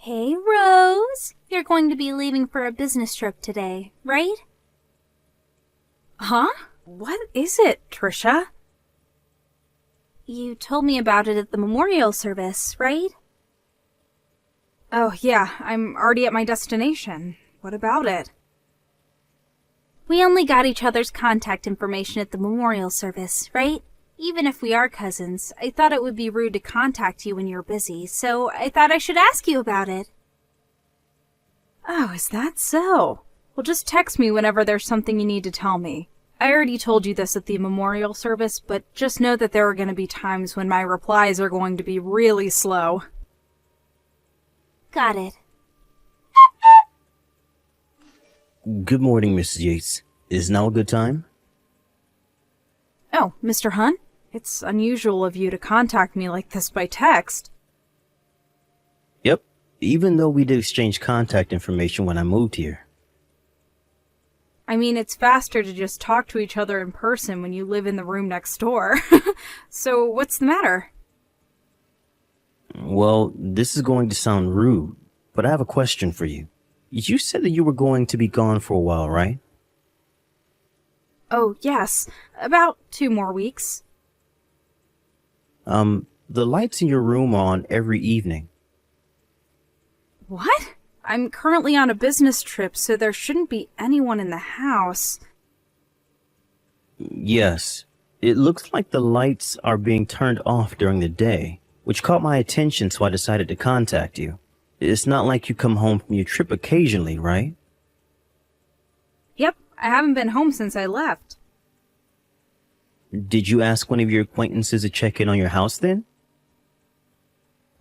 Hey, Rose. You're going to be leaving for a business trip today, right? Huh? What is it, Trisha? You told me about it at the memorial service, right? Oh, yeah, I'm already at my destination. What about it? We only got each other's contact information at the memorial service, right? Even if we are cousins, I thought it would be rude to contact you when you're busy, so I thought I should ask you about it. Oh, is that so? Well, just text me whenever there's something you need to tell me. I already told you this at the memorial service, but just know that there are going to be times when my replies are going to be really slow. Got it. Good morning, Mrs. Yates. Is now a good time? Oh, Mr. Hunt? It's unusual of you to contact me like this by text. Yep, even though we did exchange contact information when I moved here. I mean, it's faster to just talk to each other in person when you live in the room next door. So, what's the matter? Well, this is going to sound rude, but I have a question for you. You said that you were going to be gone for a while, right? Oh, yes. About 2 more weeks. The lights in your room are on every evening. What? I'm currently on a business trip, so there shouldn't be anyone in the house. Yes. It looks like the lights are being turned off during the day, which caught my attention, so I decided to contact you. It's not like you come home from your trip occasionally, right? Yep, I haven't been home since I left. Did you ask one of your acquaintances to check in on your house then?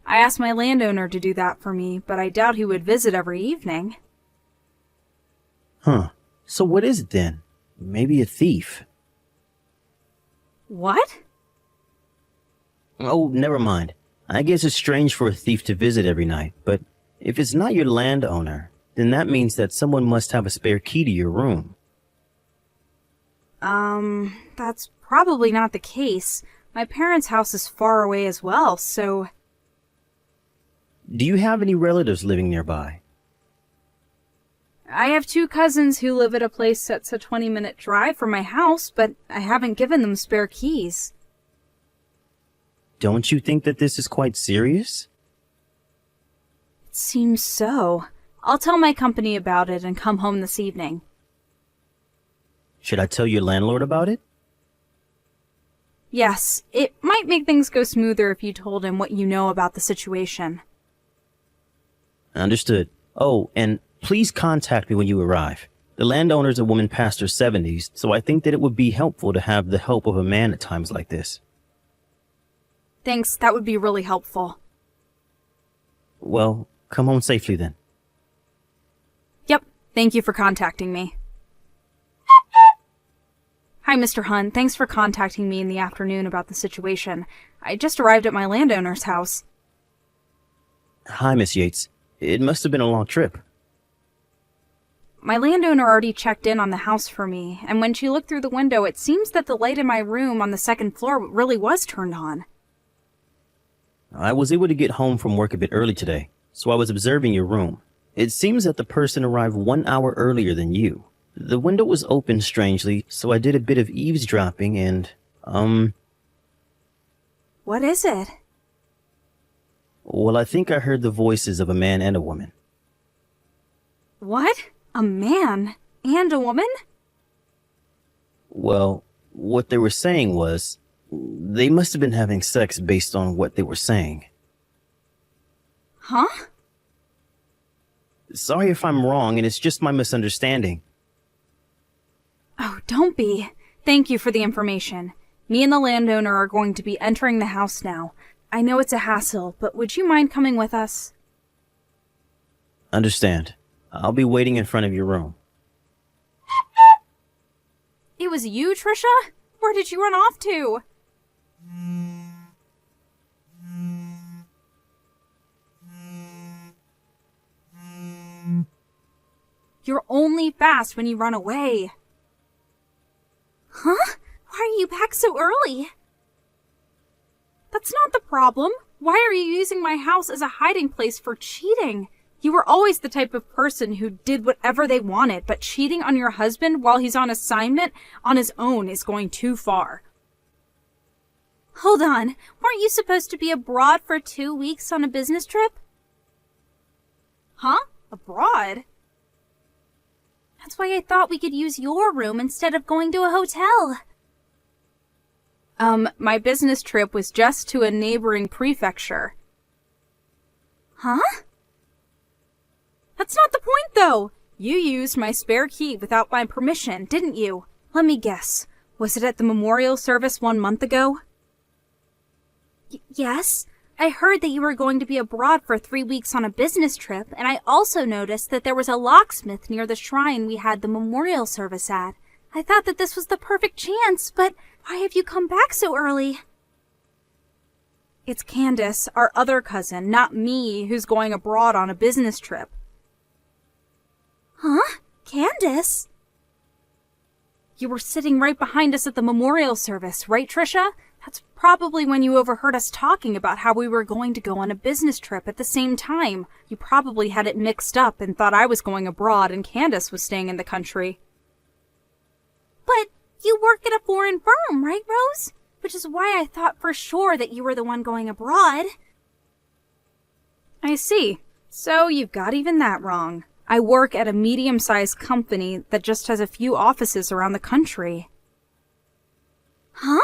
I asked my landowner to do that for me, but I doubt he would visit every evening. Huh. So what is it then? Maybe a thief. What? Oh, never mind. I guess it's strange for a thief to visit every night, but if it's not your landowner, then that means that someone must have a spare key to your room. That's probably not the case. My parents' house is far away as well, so... Do you have any relatives living nearby? I have 2 cousins who live at a place that's a 20-minute drive from my house, but I haven't given them spare keys. Don't you think that this is quite serious? It seems so. I'll tell my company about it and come home this evening. Should I tell your landlord about it? Yes, it might make things go smoother if you told him what you know about the situation. Understood. Oh, and please contact me when you arrive. The landowner's a woman past her 70s, so I think that it would be helpful to have the help of a man at times like this. Thanks, that would be really helpful. Well, come home safely then. Yep, thank you for contacting me. Hi, Mr. Hunt. Thanks for contacting me in the afternoon about the situation. I just arrived at my landowner's house. Hi, Miss Yates. It must have been a long trip. My landowner already checked in on the house for me, and when she looked through the window, it seems that the light in my room on the 2nd floor really was turned on. I was able to get home from work a bit early today, so I was observing your room. It seems that the person arrived 1 hour earlier than you. The window was open strangely, so I did a bit of eavesdropping and, What is it? well, I think I heard the voices of a man and a woman. What? A man? And a woman? Well, what they were saying was, they must have been having sex based on what they were saying. Huh? Sorry if I'm wrong, and it's just my misunderstanding. Oh, don't be. Thank you for the information. Me and the landowner are going to be entering the house now. I know it's a hassle, but would you mind coming with us? Understand. I'll be waiting in front of your room. It was you, Trisha? Where did you run off to? You're only fast when you run away. Huh? Why are you back so early? That's not the problem. Why are you using my house as a hiding place for cheating? You were always the type of person who did whatever they wanted, but cheating on your husband while he's on assignment on his own is going too far. Hold on, weren't you supposed to be abroad for 2 weeks on a business trip? Huh? Abroad? That's why I thought we could use your room instead of going to a hotel. My business trip was just to a neighboring prefecture. Huh? That's not the point, though! You used my spare key without my permission, didn't you? Let me guess. Was it at the memorial service 1 month ago? Yes. I heard that you were going to be abroad for 3 weeks on a business trip, and I also noticed that there was a locksmith near the shrine we had the memorial service at. I thought that this was the perfect chance, but why have you come back so early? It's Candace, our other cousin, not me, who's going abroad on a business trip. Huh? Candace? You were sitting right behind us at the memorial service, right, Trisha? That's probably when you overheard us talking about how we were going to go on a business trip at the same time. You probably had it mixed up and thought I was going abroad and Candace was staying in the country. But you work at a foreign firm, right, Rose? Which is why I thought for sure that you were the one going abroad. I see. So you've got even that wrong. I work at a medium-sized company that just has a few offices around the country. Huh?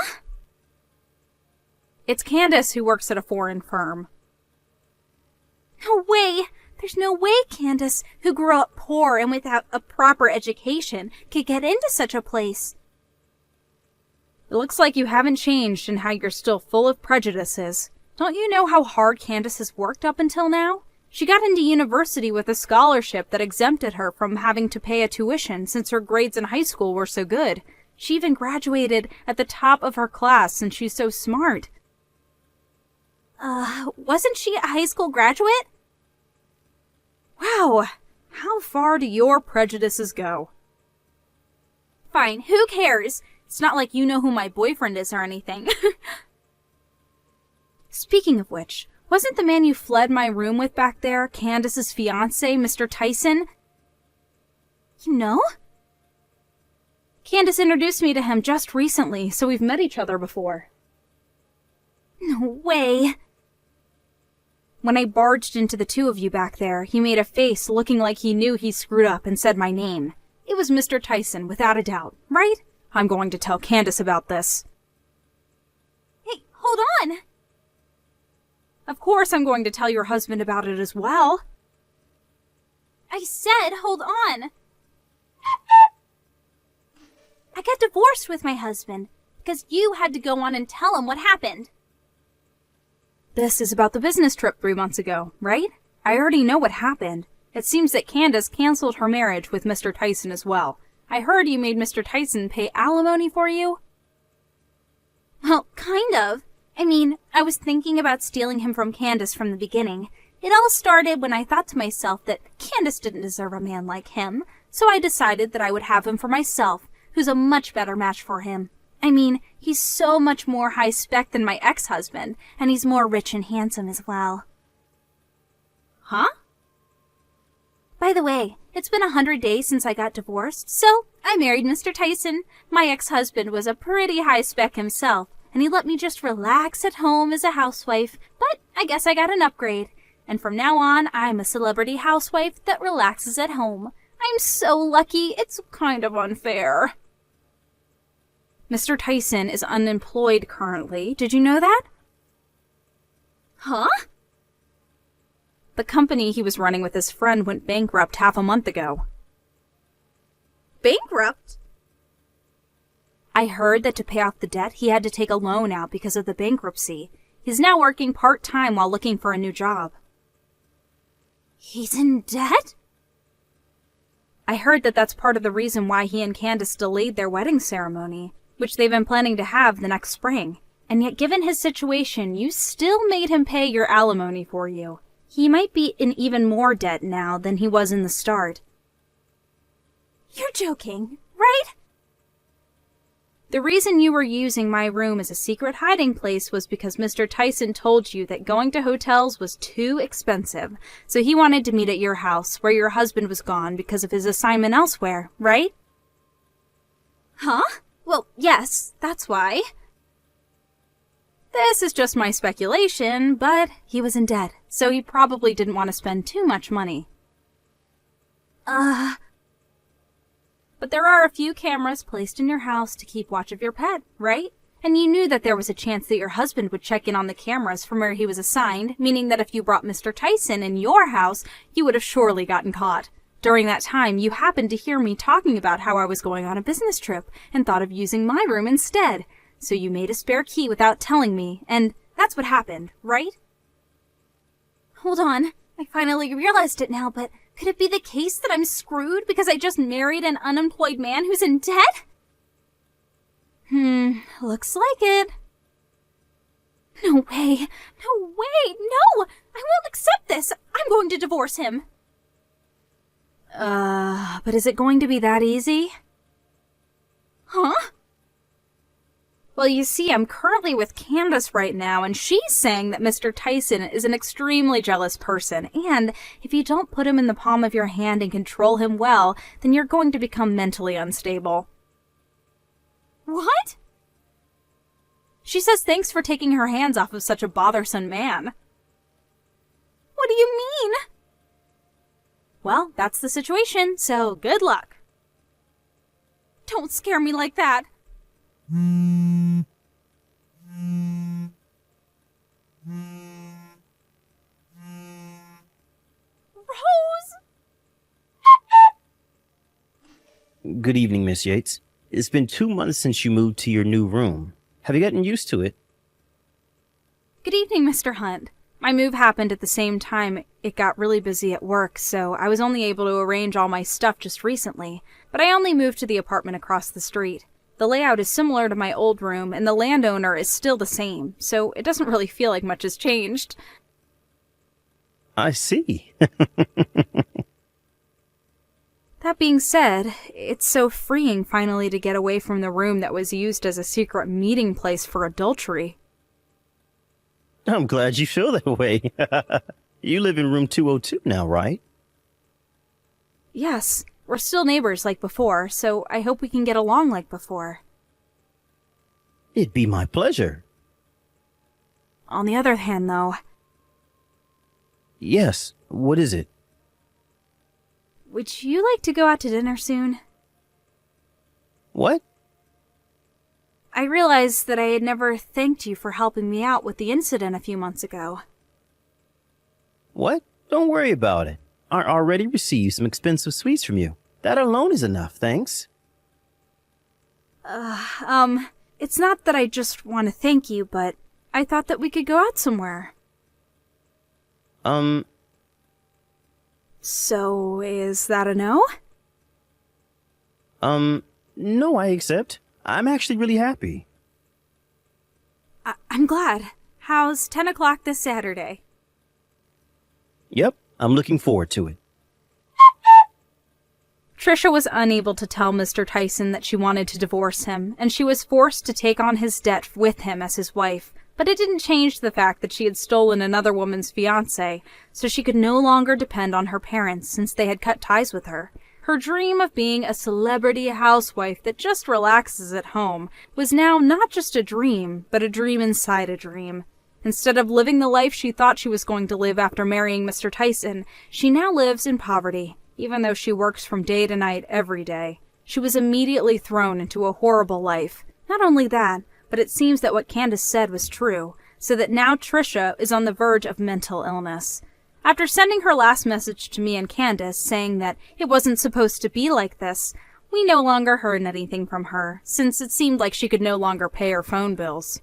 It's Candace who works at a foreign firm. No way! There's no way Candace, who grew up poor and without a proper education, could get into such a place. It looks like you haven't changed and how you're still full of prejudices. Don't you know how hard Candace has worked up until now? She got into university with a scholarship that exempted her from having to pay a tuition since her grades in high school were so good. She even graduated at the top of her class since she's so smart. Wasn't she a high school graduate? Wow, how far do your prejudices go? Fine, who cares? It's not like you know who my boyfriend is or anything. Speaking of which, wasn't the man you fled my room with back there Candace's fiancé, Mr. Tyson? You know? Candace introduced me to him just recently, so we've met each other before. No way. When I barged into the two of you back there, he made a face looking like he knew he screwed up and said my name. It was Mr. Tyson, without a doubt, right? I'm going to tell Candace about this. Hey, hold on! Of course I'm going to tell your husband about it as well. I said hold on! I got divorced with my husband because you had to go on and tell him what happened. This is about the business trip 3 months ago, right? I already know what happened. It seems that Candace canceled her marriage with Mr. Tyson as well. I heard you made Mr. Tyson pay alimony for you? Well, kind of. I mean, I was thinking about stealing him from Candace from the beginning. It all started when I thought to myself that Candace didn't deserve a man like him, so I decided that I would have him for myself, who's a much better match for him. I mean, he's so much more high-spec than my ex-husband, and he's more rich and handsome as well. Huh? By the way, it's been 100 days since I got divorced, so I married Mr. Tyson. My ex-husband was a pretty high-spec himself, and he let me just relax at home as a housewife, but I guess I got an upgrade. And from now on, I'm a celebrity housewife that relaxes at home. I'm so lucky, it's kind of unfair. Mr. Tyson is unemployed currently. Did you know that? Huh? The company he was running with his friend went bankrupt half a month ago. Bankrupt? I heard that to pay off the debt, he had to take a loan out because of the bankruptcy. He's now working part-time while looking for a new job. He's in debt? I heard that that's part of the reason why he and Candace delayed their wedding ceremony, which they've been planning to have the next spring. And yet, given his situation, you still made him pay your alimony for you. He might be in even more debt now than he was in the start. You're joking, right? The reason you were using my room as a secret hiding place was because Mr. Tyson told you that going to hotels was too expensive, so he wanted to meet at your house, where your husband was gone because of his assignment elsewhere, right? Huh? Well, yes, that's why. This is just my speculation, but he was in debt, so he probably didn't want to spend too much money. But there are a few cameras placed in your house to keep watch of your pet, right? And you knew that there was a chance that your husband would check in on the cameras from where he was assigned, meaning that if you brought Mr. Tyson in your house, you would have surely gotten caught. During that time, you happened to hear me talking about how I was going on a business trip and thought of using my room instead. So you made a spare key without telling me, and that's what happened, right? Hold on. I finally realized it now, but could it be the case that I'm screwed because I just married an unemployed man who's in debt? Looks like it. No way. No way. No! I won't accept this. I'm going to divorce him. But is it going to be that easy? Huh? Well, you see, I'm currently with Candace right now, and she's saying that Mr. Tyson is an extremely jealous person, and if you don't put him in the palm of your hand and control him well, then you're going to become mentally unstable. What? She says thanks for taking her hands off of such a bothersome man. What do you mean? Well, that's the situation, so good luck. Don't scare me like that. Rose! Good evening, Miss Yates. It's been 2 months since you moved to your new room. Have you gotten used to it? Good evening, Mr. Hunt. My move happened at the same time it got really busy at work, so I was only able to arrange all my stuff just recently, but I only moved to the apartment across the street. The layout is similar to my old room, and the landowner is still the same, so it doesn't really feel like much has changed. I see. That being said, it's so freeing finally to get away from the room that was used as a secret meeting place for adultery. I'm glad you feel that way. You live in room 202 now, right? Yes, we're still neighbors like before, so I hope we can get along like before. It'd be my pleasure. On the other hand, though... Yes, what is it? Would you like to go out to dinner soon? What? I realized that I had never thanked you for helping me out with the incident a few months ago. What? Don't worry about it. I already received some expensive sweets from you. That alone is enough, thanks. It's not that I just want to thank you, but I thought that we could go out somewhere. So, is that a no? No, I accept. I'm actually really happy. I'm glad. How's 10 o'clock this Saturday? Yep, I'm looking forward to it. Trisha was unable to tell Mr. Tyson that she wanted to divorce him, and she was forced to take on his debt with him as his wife. But it didn't change the fact that she had stolen another woman's fiancé, so she could no longer depend on her parents since they had cut ties with her. Her dream of being a celebrity housewife that just relaxes at home was now not just a dream, but a dream inside a dream. Instead of living the life she thought she was going to live after marrying Mr. Tyson, she now lives in poverty, even though she works from day to night every day. She was immediately thrown into a horrible life. Not only that, but it seems that what Candace said was true, so that now Trisha is on the verge of mental illness. After sending her last message to me and Candace saying that it wasn't supposed to be like this, we no longer heard anything from her, since it seemed like she could no longer pay her phone bills.